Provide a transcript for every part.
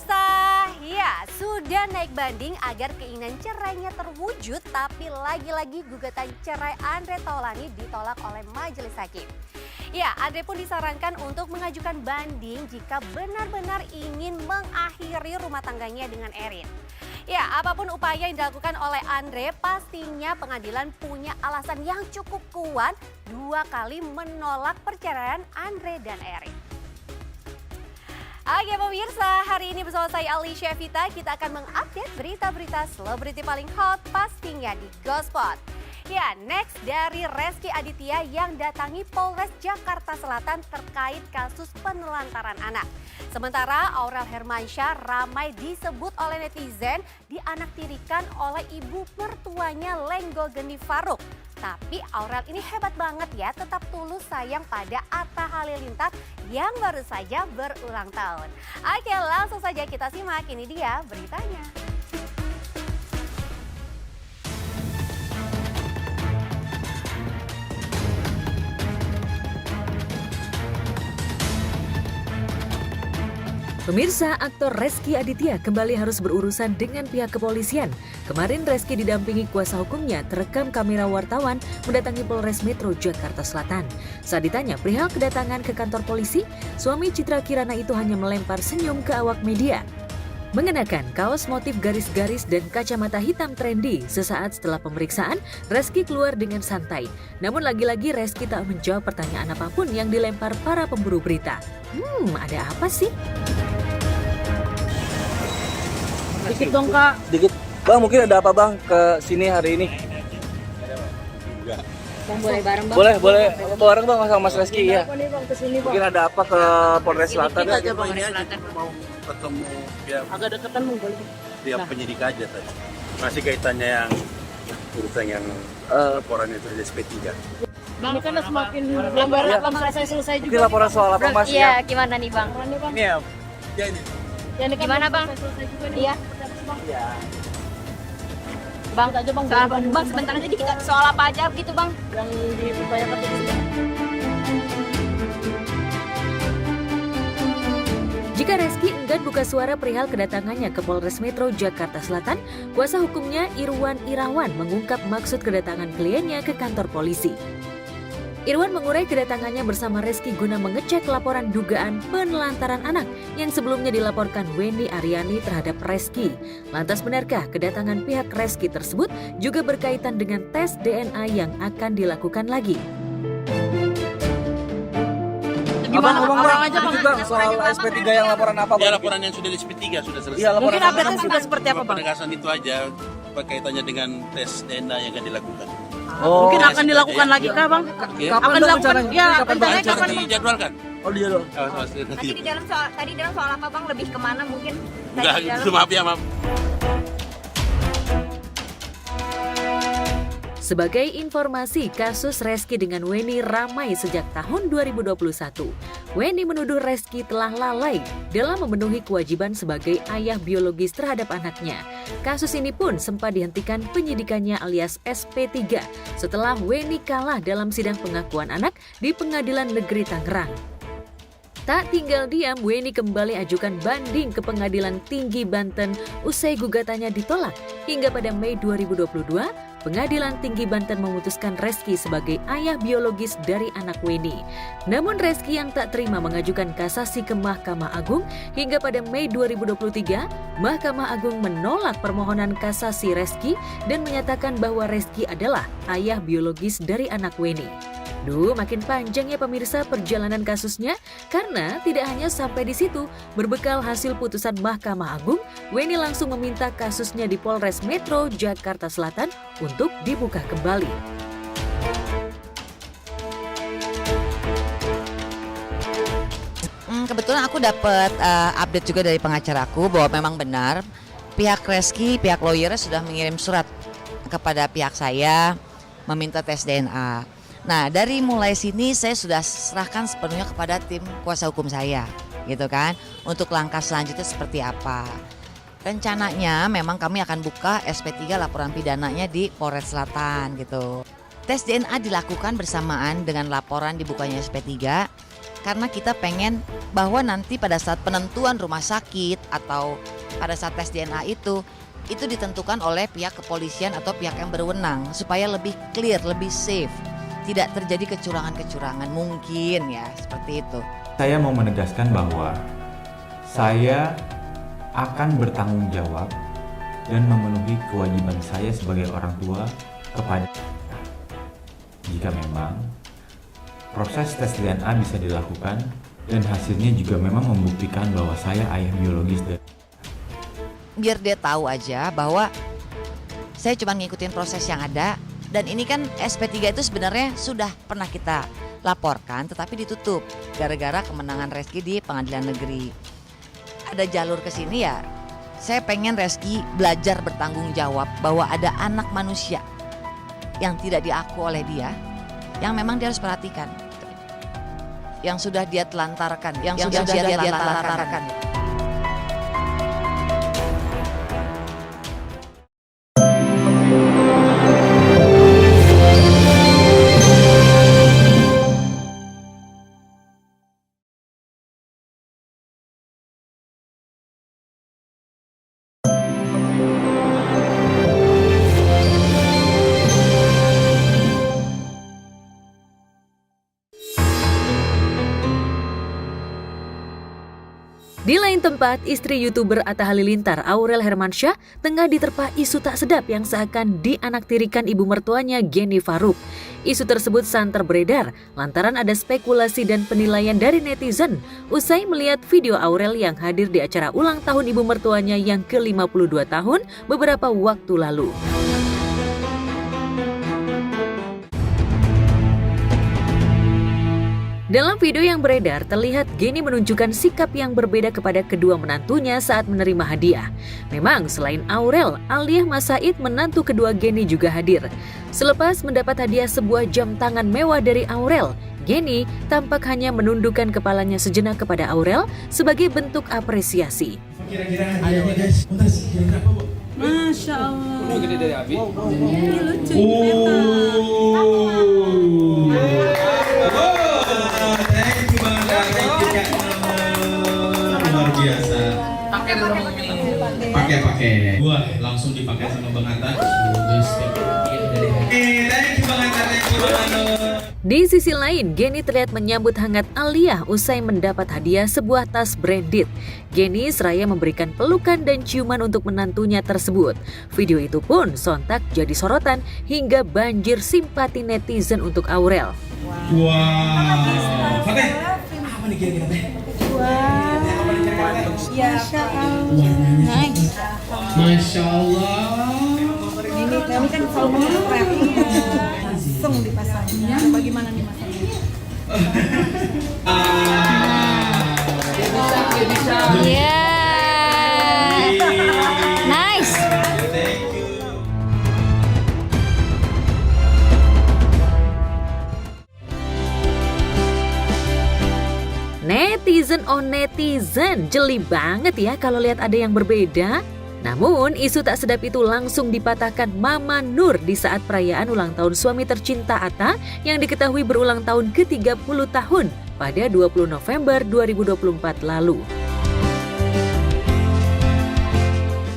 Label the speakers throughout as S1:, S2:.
S1: pemirsa, ya sudah naik banding agar keinginan cerainya terwujud, tapi lagi-lagi gugatan cerai Andre Taulani ditolak oleh majelis hakim. Ya, Andre pun disarankan untuk mengajukan banding jika benar-benar ingin mengakhiri rumah tangganya dengan Erin. Ya, apapun upaya yang dilakukan oleh Andre, pastinya pengadilan punya alasan yang cukup kuat 2 kali menolak perceraian Andre dan Erin. Oke pemirsa, hari ini bersama saya Alicia Vita, kita akan mengupdate berita-berita selebriti paling hot pastinya di Gospot. Ya, next dari Reski Aditya yang datangi Polres Jakarta Selatan terkait kasus penelantaran anak. Sementara Aurel Hermansyah ramai disebut oleh netizen dianaktirikan oleh ibu mertuanya Lenggo Geni Faruk. Tapi Aurel ini hebat banget ya, tetap tulus sayang pada Atta Halilintar yang baru saja berulang tahun. Oke, langsung saja kita simak, ini dia beritanya.
S2: Pemirsa, aktor Reski Aditya kembali harus berurusan dengan pihak kepolisian. Kemarin Reski didampingi kuasa hukumnya terekam kamera wartawan mendatangi Polres Metro Jakarta Selatan. Saat ditanya perihal kedatangan ke kantor polisi, suami Citra Kirana itu hanya melempar senyum ke awak media. Mengenakan kaos motif garis-garis dan kacamata hitam trendy, sesaat setelah pemeriksaan, Reski keluar dengan santai. Namun lagi-lagi Reski tak menjawab pertanyaan apapun yang dilempar para pemburu berita. Ada apa sih?
S3: Dikit dong kak.
S4: Dikit. Bang, mungkin ada apa bang ke sini hari ini?
S3: Bang boleh bareng bang?
S4: Boleh bareng bang sama Mas Reski ya.
S3: Apa nih bang kesini bang?
S4: Mungkin ada apa ke Polres Selatan?
S3: Dikit aja bang.
S5: Ini aja mau ketemu
S3: Agak deketan bang boleh.
S5: dia penyidik aja tadi. Masih kaitannya yang urusan yang laporan itu dari SP3.
S3: Bang kan semakin lembar
S4: Iya.
S3: belum selesai
S4: Mungkin
S3: juga.
S4: laporan soal apa Mas?
S6: Iya, gimana nih Bang?
S3: Ini bang.
S5: Ini ya, dia ini.
S3: Ya, ini kan
S6: Gimana,
S3: belum
S6: Bang?
S3: selesai juga nih.
S6: Iya.
S4: Iya.
S6: Bang,
S3: Kita aja bang.
S6: soal
S3: boleh
S6: bang sebentar aja dikit, soal apa aja gitu Bang?
S3: Yang dipertanyakan itu bang.
S2: Jika Reski enggan buka suara perihal kedatangannya ke Polres Metro Jakarta Selatan, kuasa hukumnya Irwan Irawan mengungkap maksud kedatangan kliennya ke kantor polisi. Irwan mengurai kedatangannya bersama Reski guna mengecek laporan dugaan penelantaran anak yang sebelumnya dilaporkan Wendy Aryani terhadap Reski. Lantas benarkah kedatangan pihak Reski tersebut juga berkaitan dengan tes DNA yang akan dilakukan lagi?
S4: Abang ngomong bang,
S3: Abang aja, Bang.
S4: dikit bang soal SP3 yang laporan apa
S5: Ya
S4: bang?
S5: laporan yang sudah di SP3 sudah selesai.
S4: Iya, laporan
S3: Mungkin
S4: apa,
S3: update-nya
S4: Bang?
S3: sudah seperti apa bang?
S5: Penegasan itu aja kaitannya dengan tes DNA yang akan dilakukan.
S4: Oh,
S3: Mungkin akan dilakukan lagi kah bang?
S5: Oke.
S4: Kapan
S3: Akan
S4: dong
S3: dilakukan,
S4: rencananya?
S3: ya
S4: Kapan, Bang?
S3: rencananya
S5: Akan
S3: kapan bang?
S5: dijadwalkan.
S4: Oh dia dong.
S6: Tadi di dalam soal apa Bang? Lebih kemana mungkin? Tadi
S5: Enggak,
S6: di dalam.
S5: itu maaf ya maaf.
S2: Sebagai informasi, kasus Reski dengan Wendy ramai sejak tahun 2021. Wendy menuduh Reski telah lalai dalam memenuhi kewajiban sebagai ayah biologis terhadap anaknya. Kasus ini pun sempat dihentikan penyidikannya alias SP3 setelah Wendy kalah dalam sidang pengakuan anak di Pengadilan Negeri Tangerang. Tak tinggal diam, Wendy kembali ajukan banding ke Pengadilan Tinggi Banten usai gugatannya ditolak. Hingga pada Mei 2022, Pengadilan Tinggi Banten memutuskan Reski sebagai ayah biologis dari anak Wendy. Namun Reski yang tak terima mengajukan kasasi ke Mahkamah Agung. Hingga pada Mei 2023, Mahkamah Agung menolak permohonan kasasi Reski dan menyatakan bahwa Reski adalah ayah biologis dari anak Wendy. Makin panjang ya pemirsa perjalanan kasusnya, karena tidak hanya sampai di situ. Berbekal hasil putusan Mahkamah Agung, Wendy langsung meminta kasusnya di Polres Metro Jakarta Selatan untuk dibuka kembali.
S7: Kebetulan aku dapat update juga dari pengacaraku bahwa memang benar pihak Reski, pihak lawyernya sudah mengirim surat kepada pihak saya meminta tes DNA. Nah, dari mulai sini saya sudah serahkan sepenuhnya kepada tim kuasa hukum saya, gitu kan, untuk langkah selanjutnya seperti apa. Rencananya memang kami akan buka SP3 laporan pidananya di Polres Selatan gitu. Tes DNA dilakukan bersamaan dengan laporan dibukanya SP3 karena kita pengen bahwa nanti pada saat penentuan rumah sakit atau pada saat tes DNA itu ditentukan oleh pihak kepolisian atau pihak yang berwenang supaya lebih clear, lebih safe, tidak terjadi kecurangan-kecurangan mungkin ya seperti itu.
S8: Saya mau menegaskan bahwa saya akan bertanggung jawab dan memenuhi kewajiban saya sebagai orang tua kepada jika memang proses tes DNA bisa dilakukan dan hasilnya juga memang membuktikan bahwa saya ayah biologis dari.
S7: Biar dia tahu aja bahwa saya cuma ngikutin proses yang ada dan ini kan SP3 itu sebenarnya sudah pernah kita laporkan tetapi ditutup gara-gara kemenangan Reski di pengadilan negeri. Ada jalur ke sini ya, saya pengen Reski belajar bertanggung jawab bahwa ada anak manusia yang tidak diaku oleh dia, yang memang dia harus perhatikan, yang sudah dia telantarkan, yang sudah dia telantarkan.
S2: Di lain tempat, istri YouTuber Atta Halilintar, Aurel Hermansyah, tengah diterpa isu tak sedap yang seakan dianaktirikan ibu mertuanya Geni Faruk. Isu tersebut santer beredar lantaran ada spekulasi dan penilaian dari netizen usai melihat video Aurel yang hadir di acara ulang tahun ibu mertuanya yang ke-52 tahun beberapa waktu lalu. Dalam video yang beredar, terlihat Geni menunjukkan sikap yang berbeda kepada kedua menantunya saat menerima hadiah. Memang selain Aurel, Aldiah Mas Said menantu kedua Geni juga hadir. Selepas mendapat hadiah sebuah jam tangan mewah dari Aurel, Geni tampak hanya menundukkan kepalanya sejenak kepada Aurel sebagai bentuk apresiasi.
S9: Kira-kira hadiahnya guys, kira-kira apa, Bu?
S3: Masya Allah.
S9: Ini gede dari Abi.
S3: Ini lucu.
S9: Luar biasa. Pakai. Gua langsung dipakai sama Bang Atta. Thank you Bang Atta.
S2: Di sisi lain, Geni terlihat menyambut hangat Aldiah usai mendapat hadiah sebuah tas branded. Geni seraya memberikan pelukan dan ciuman untuk menantunya tersebut. Video itu pun sontak jadi sorotan hingga banjir simpati netizen untuk Aurel.
S9: Wow. Fateh, apa nih kira-kira teh?
S3: Masya Allah.
S9: Warnanya Masya Allah.
S3: Ini kami kan selalu mengepret. Langsung dipasangnya. Bagaimana nih Mas?
S6: Nice.
S2: Netizen on netizen, jeli banget ya kalau lihat ada yang berbeda. Namun, isu tak sedap itu langsung dipatahkan Mama Nur di saat perayaan ulang tahun suami tercinta Atta yang diketahui berulang tahun ke-30 tahun pada 20 November 2024 lalu.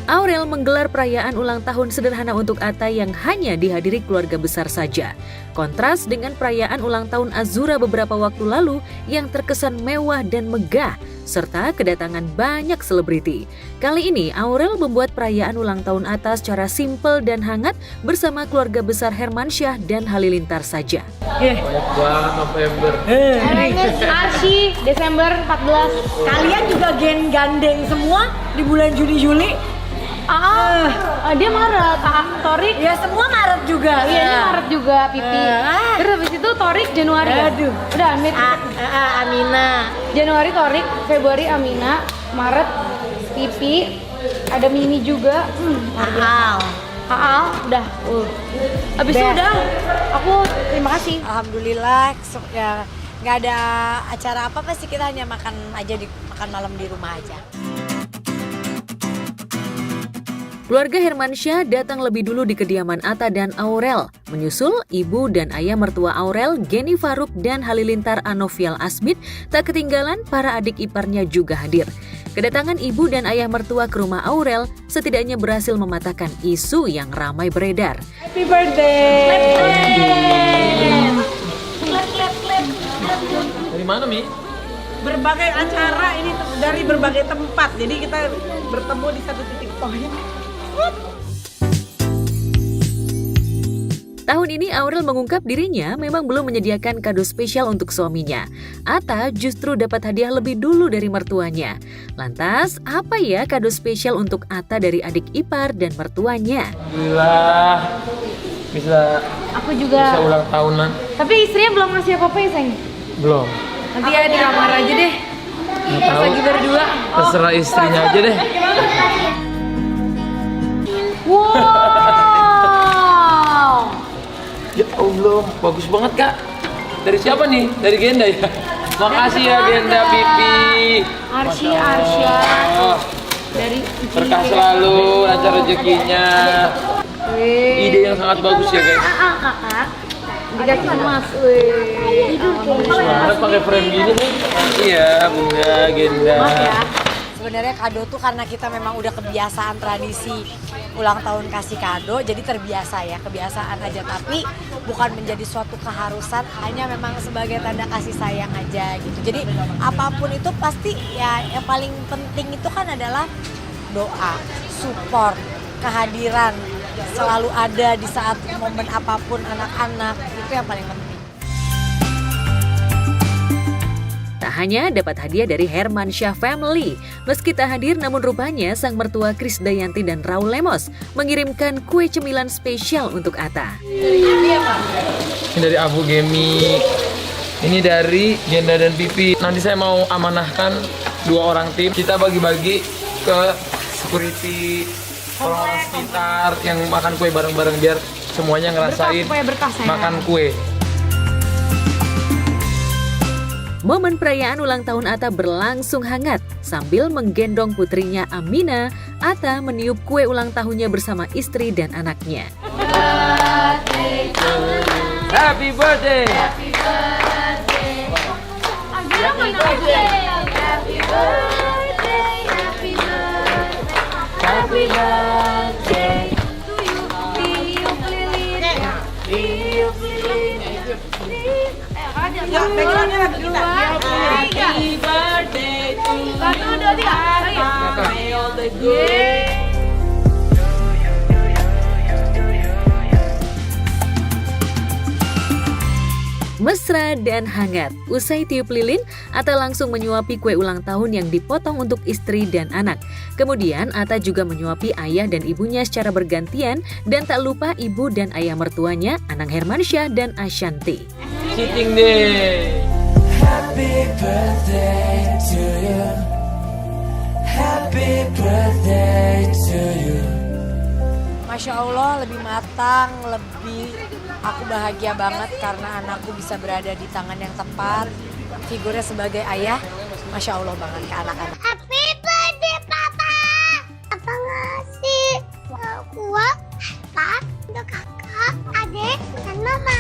S2: Aurel menggelar perayaan ulang tahun sederhana untuk Atta yang hanya dihadiri keluarga besar saja. Kontras dengan perayaan ulang tahun Azura beberapa waktu lalu yang terkesan mewah dan megah, serta kedatangan banyak selebriti. Kali ini Aurel membuat perayaan ulang tahun Atta secara simpel dan hangat bersama keluarga besar Hermansyah dan Halilintar saja.
S3: Arsy, Desember 14. Kalian juga gandeng semua di bulan Juni-Juli.
S10: Dia Maret, Torik.
S3: Ya semua Maret juga.
S10: Iya, ini Maret juga, Pipi. Terus habis itu Torik Januari.
S3: Aduh.
S10: Udah, Amit.
S3: Amina.
S10: Januari Torik, Februari Amina, Maret Pipi, ada Mimi juga. Aal, udah. Habis itu udah. Aku terima kasih.
S3: Alhamdulillah ya nggak ada acara apa sih, kita hanya makan malam di rumah aja.
S2: Keluarga Hermansyah datang lebih dulu di kediaman Atta dan Aurel. Menyusul ibu dan ayah mertua Aurel, Geni Faruk dan Halilintar Anovial Asmit, tak ketinggalan para adik iparnya juga hadir. Kedatangan ibu dan ayah mertua ke rumah Aurel setidaknya berhasil mematahkan isu yang ramai beredar.
S3: Happy birthday!
S4: Dari mana, Mi?
S11: Berbagai acara ini dari berbagai tempat, jadi kita bertemu di satu titik poin.
S2: Tahun ini Aurel mengungkap dirinya memang belum menyediakan kado spesial untuk suaminya. Atta justru dapat hadiah lebih dulu dari mertuanya. Lantas, apa ya kado spesial untuk Atta dari adik ipar dan mertuanya?
S4: Alhamdulillah bisa ulang tahunan.
S10: Tapi istrinya belum ngasih apa-apa ya, sayang?
S4: Belum.
S10: Nanti ya di kamar aja deh. Pas lagi berdua.
S4: Terserah istrinya aja deh.
S10: Wow!
S4: Ya Allah, bagus banget Kak. Dari siapa nih? Dari Genda ya? Makasih ya Genda Pipi.
S10: Arsya. Dari
S4: Berkah selalu, lancar rezekinya. Ide yang sangat bagus ya guys.
S10: kakak. Dikasih emas, weh.
S4: Mana pakai frame gini nih? Iya, Bunda, Genda.
S3: Sebenarnya kado tuh karena kita memang udah kebiasaan tradisi ulang tahun kasih kado, jadi terbiasa ya, kebiasaan aja. Tapi bukan menjadi suatu keharusan, hanya memang sebagai tanda kasih sayang aja gitu. Jadi apapun itu pasti ya yang paling penting itu kan adalah doa, support, kehadiran, selalu ada di saat momen apapun anak-anak, itu yang paling penting.
S2: Tak hanya dapat hadiah dari Hermansyah Family, meski tak hadir namun rupanya sang mertua Krisdayanti dan Raul Lemos mengirimkan kue cemilan spesial untuk Atta.
S4: Ini dari Abu Gemi, ini dari Genda dan Pipi. Nanti saya mau amanahkan 2 orang tim, kita bagi-bagi ke security orang-orang sekitar yang makan kue bareng-bareng biar semuanya ngerasain makan kue.
S2: Momen perayaan ulang tahun Atta berlangsung hangat. Sambil menggendong putrinya Amina, Atta meniup kue ulang tahunnya bersama istri dan anaknya.
S4: Happy birthday!
S10: Happy birthday! Happy birthday! Happy birthday! Happy birthday! Happy birthday to you! Tiup lilin, tiup lilin.
S11: Ya, backgroundnya lagi kita.
S10: Happy birthday to you. 1, 2, 3. May all the good.
S2: Mesra dan hangat. Usai tiup lilin, Atta langsung menyuapi kue ulang tahun yang dipotong untuk istri dan anak. Kemudian Atta juga menyuapi ayah dan ibunya secara bergantian dan tak lupa ibu dan ayah mertuanya, Anang Hermansyah dan Ashanti.
S4: Cheating deh.
S12: Happy birthday to you. Happy birthday to you.
S3: Masya Allah, lebih matang, lebih aku bahagia banget karena anakku bisa berada di tangan yang tepat. Figurnya sebagai ayah, Masya Allah banget ke anak-anak.
S13: Happy birthday Papa. Papa ngasih kue, Pak, untuk kakak, adik, dan mama.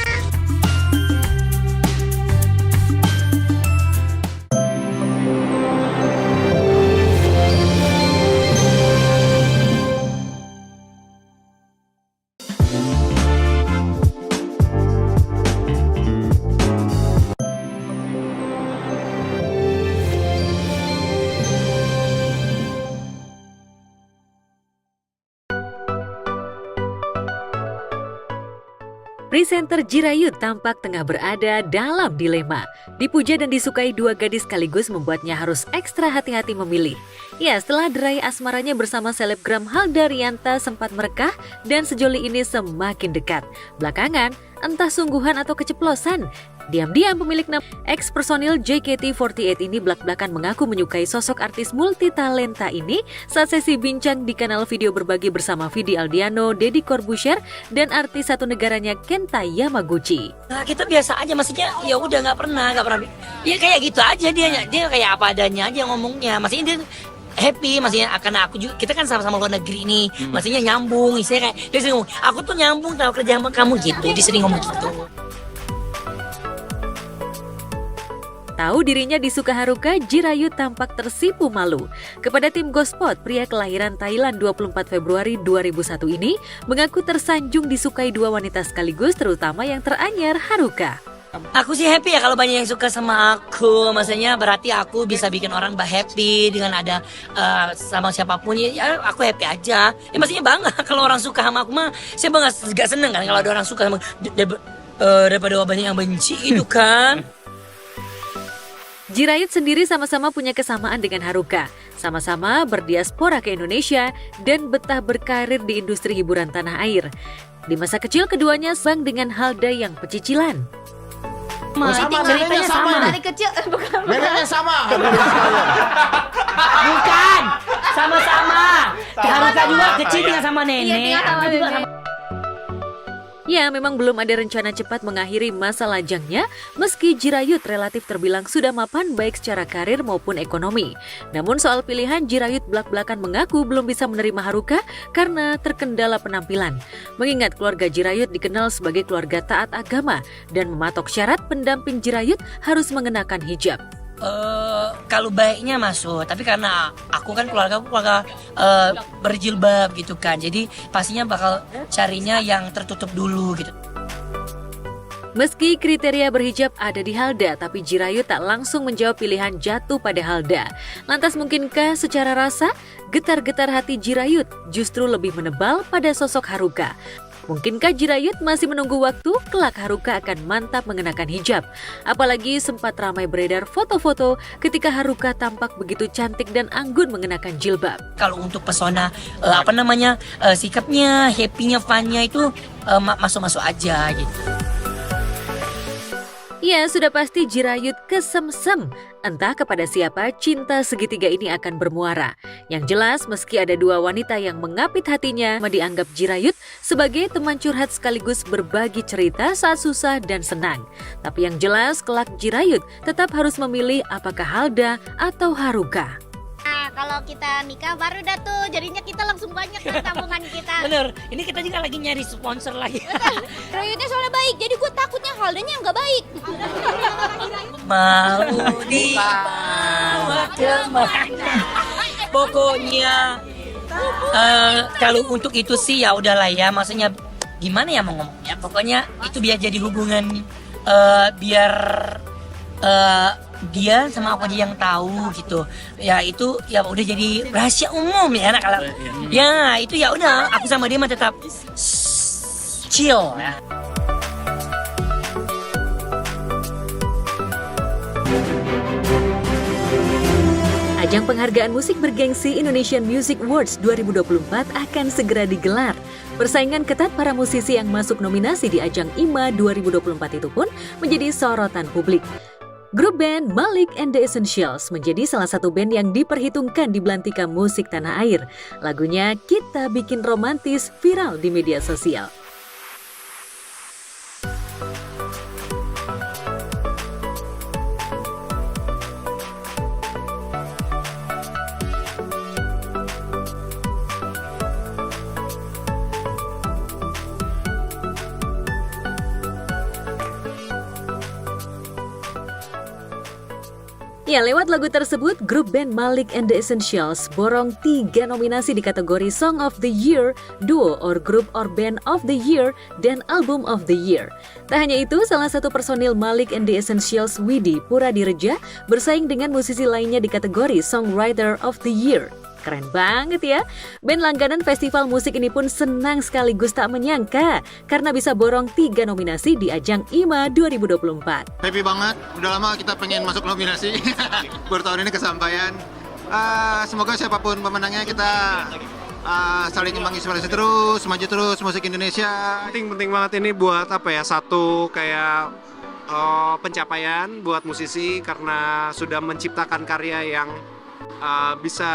S2: Presenter Jirayut tampak tengah berada dalam dilema. Dipuja dan disukai 2 gadis sekaligus membuatnya harus ekstra hati-hati memilih. Ya, setelah derai asmaranya bersama selebgram Halda Rianta sempat merekah dan sejoli ini semakin dekat. Belakangan, entah sungguhan atau keceplosan, diam-diam pemilik nama ex-personil JKT48 ini belak-belakan mengaku menyukai sosok artis multitalenta ini saat sesi bincang di kanal video berbagi bersama Vidi Aldiano, Deddy Corbuzier, dan artis satu negaranya Kenta Yamaguchi.
S14: Nah, kita biasa aja, maksudnya ya udah nggak pernah, ya kayak gitu aja dia kayak apa adanya aja ngomongnya. Maksudnya dia happy, maksudnya karena aku juga, kita kan sama-sama luar negeri nih, maksudnya nyambung, istilahnya kayak dia sering ngomong, aku tuh nyambung tau kerja sama kamu gitu, dia sering ngomong gitu.
S2: Tahu dirinya disuka Haruka, Jirayut tampak tersipu malu. Kepada tim Gospot, pria kelahiran Thailand 24 Februari 2001 ini mengaku tersanjung disukai dua wanita sekaligus, terutama yang teranyar Haruka.
S14: Aku sih happy ya kalau banyak yang suka sama aku, maksudnya berarti aku bisa bikin orang happy dengan ada sama siapapun, ya aku happy aja. Ya maksudnya bangga kalau orang suka sama aku mah, saya bangga, gak seneng kan kalau ada orang suka sama daripada banyak yang benci itu kan.
S2: Jirayut sendiri sama-sama punya kesamaan dengan Haruka. Sama-sama berdiaspora ke Indonesia dan betah berkarir di industri hiburan tanah air. Di masa kecil keduanya sedang dengan Halda yang pecicilan.
S14: Sama, ceritanya sama.
S1: Dari kecil bukan.
S15: Neneknya sama.
S14: Bukan, sama-sama. Haruka juga kecil dengan sama nenek.
S2: Ya, memang belum ada rencana cepat mengakhiri masa lajangnya, meski Jirayut relatif terbilang sudah mapan baik secara karir maupun ekonomi. Namun soal pilihan, Jirayut belak-belakan mengaku belum bisa menerima Haruka karena terkendala penampilan. Mengingat keluarga Jirayut dikenal sebagai keluarga taat agama dan mematok syarat pendamping Jirayut harus mengenakan hijab.
S14: Kalau baiknya masuk, tapi karena aku kan keluarga berjilbab gitu kan, jadi pastinya bakal carinya yang tertutup dulu gitu.
S2: Meski kriteria berhijab ada di Halda, tapi Jirayut tak langsung menjawab pilihan jatuh pada Halda. Lantas mungkinkah secara rasa, getar-getar hati Jirayut justru lebih menebal pada sosok Haruka? Mungkinkah Jirayut masih menunggu waktu kelak Haruka akan mantap mengenakan hijab? Apalagi sempat ramai beredar foto-foto ketika Haruka tampak begitu cantik dan anggun mengenakan jilbab.
S14: Kalau untuk pesona sikapnya, happy-nya, fun-nya itu masuk-masuk aja gitu.
S2: Ya, sudah pasti Jirayut kesemsem. Entah kepada siapa cinta segitiga ini akan bermuara. Yang jelas, meski ada dua wanita yang mengapit hatinya, dianggap Jirayut sebagai teman curhat sekaligus berbagi cerita saat susah dan senang. Tapi yang jelas, kelak Jirayut tetap harus memilih apakah Halda atau Haruka.
S13: Nah, kalau kita nikah baru dah tuh, jadinya kita langsung banyak kan tabungan kita.
S14: Bener, ini kita juga lagi nyari sponsor lagi.
S1: Jirayutnya soalnya baik, jadi gue takutnya Haldanya nggak baik.
S14: Mau dibawa kemana? Pokoknya kalau untuk itu sih ya udahlah ya, maksudnya gimana ya mau ngomongnya? Pokoknya itu biar jadi hubungan biar dia sama aku aja yang tahu gitu. Ya itu ya udah jadi rahasia umum ya anak kalau. Ya itu ya udah aku sama dia mah tetap chill ya.
S2: Ajang penghargaan musik bergengsi Indonesian Music Awards 2024 akan segera digelar. Persaingan ketat para musisi yang masuk nominasi di ajang IMA 2024 itu pun menjadi sorotan publik. Grup band Malik and the Essentials menjadi salah satu band yang diperhitungkan di belantika musik tanah air. Lagunya Kita Bikin Romantis viral di media sosial. Ya, lewat lagu tersebut, grup band Malik and the Essentials borong 3 nominasi di kategori Song of the Year, Duo or Group or Band of the Year, dan Album of the Year. Tak hanya itu, salah satu personil Malik and the Essentials, Widi Puradireja, bersaing dengan musisi lainnya di kategori Songwriter of the Year. Keren banget ya. Band langganan festival musik ini pun senang sekaligus tak menyangka karena bisa borong 3 nominasi di ajang IMA 2024.
S15: Happy banget, udah lama kita pengen masuk nominasi. Baru tahun ini kesampaian. Semoga siapapun pemenangnya kita saling menginspirasi terus, maju terus musik Indonesia.
S16: Penting banget ini buat satu kayak pencapaian buat musisi karena sudah menciptakan karya yang bisa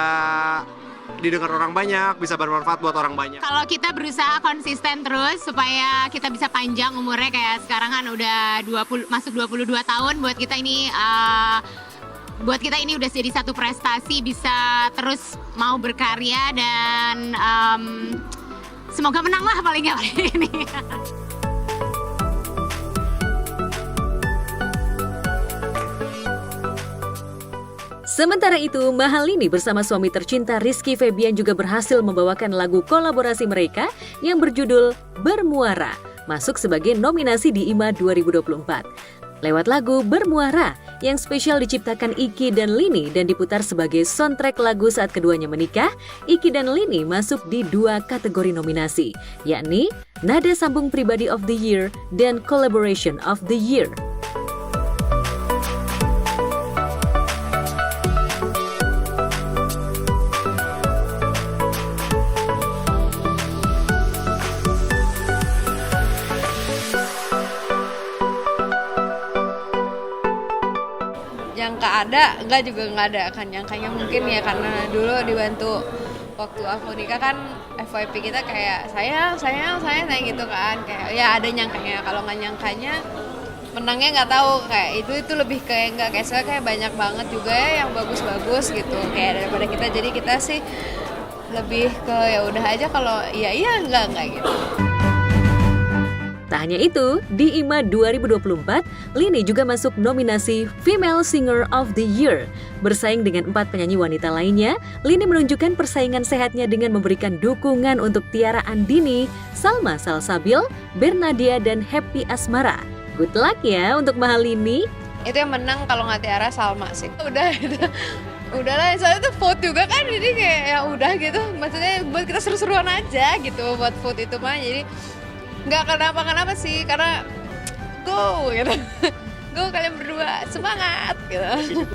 S16: didengar orang banyak, bisa bermanfaat buat orang banyak.
S17: Kalau kita berusaha konsisten terus supaya kita bisa panjang umurnya, kayak sekarang kan udah masuk 22 tahun, buat kita ini buat kita ini udah jadi satu prestasi, bisa terus mau berkarya dan semoga menang lah paling nggak hari ini.
S2: Sementara itu, Mahalini bersama suami tercinta Rizky Febian juga berhasil membawakan lagu kolaborasi mereka yang berjudul Bermuara, masuk sebagai nominasi di IMA 2024. Lewat lagu Bermuara, yang spesial diciptakan Iki dan Lini dan diputar sebagai soundtrack lagu saat keduanya menikah, Iki dan Lini masuk di 2 kategori nominasi, yakni Nada Sambung Pribadi of the Year dan Collaboration of the Year.
S18: Nyangka ada, enggak juga nggak ada kan, nyangkanya mungkin ya karena dulu dibantu waktu aku nikah kan FYP kita kayak sayang gitu kan, kayak ya ada nyangkanya. Kalau nggak nyangkanya menangnya nggak tahu, kayak itu lebih kayak nggak kayak saya kayak banyak banget juga ya yang bagus-bagus gitu kayak daripada kita, jadi kita sih lebih ke ya udah aja kalau iya enggak gitu.
S2: Tak hanya itu, di IMA 2024, Lini juga masuk nominasi Female Singer of the Year. Bersaing dengan 4 penyanyi wanita lainnya, Lini menunjukkan persaingan sehatnya dengan memberikan dukungan untuk Tiara Andini, Salma Salsabil, Bernadia, dan Happy Asmara. Good luck ya untuk Mahalini.
S18: Itu yang menang kalau nggak Tiara, Salma sih. Udahlah, soalnya itu vote juga kan, jadi kayak ya udah gitu. Maksudnya buat kita seru-seruan aja gitu buat vote itu mah, jadi nggak kenapa sih, karena go gitu. Go kalian berdua, semangat gitu.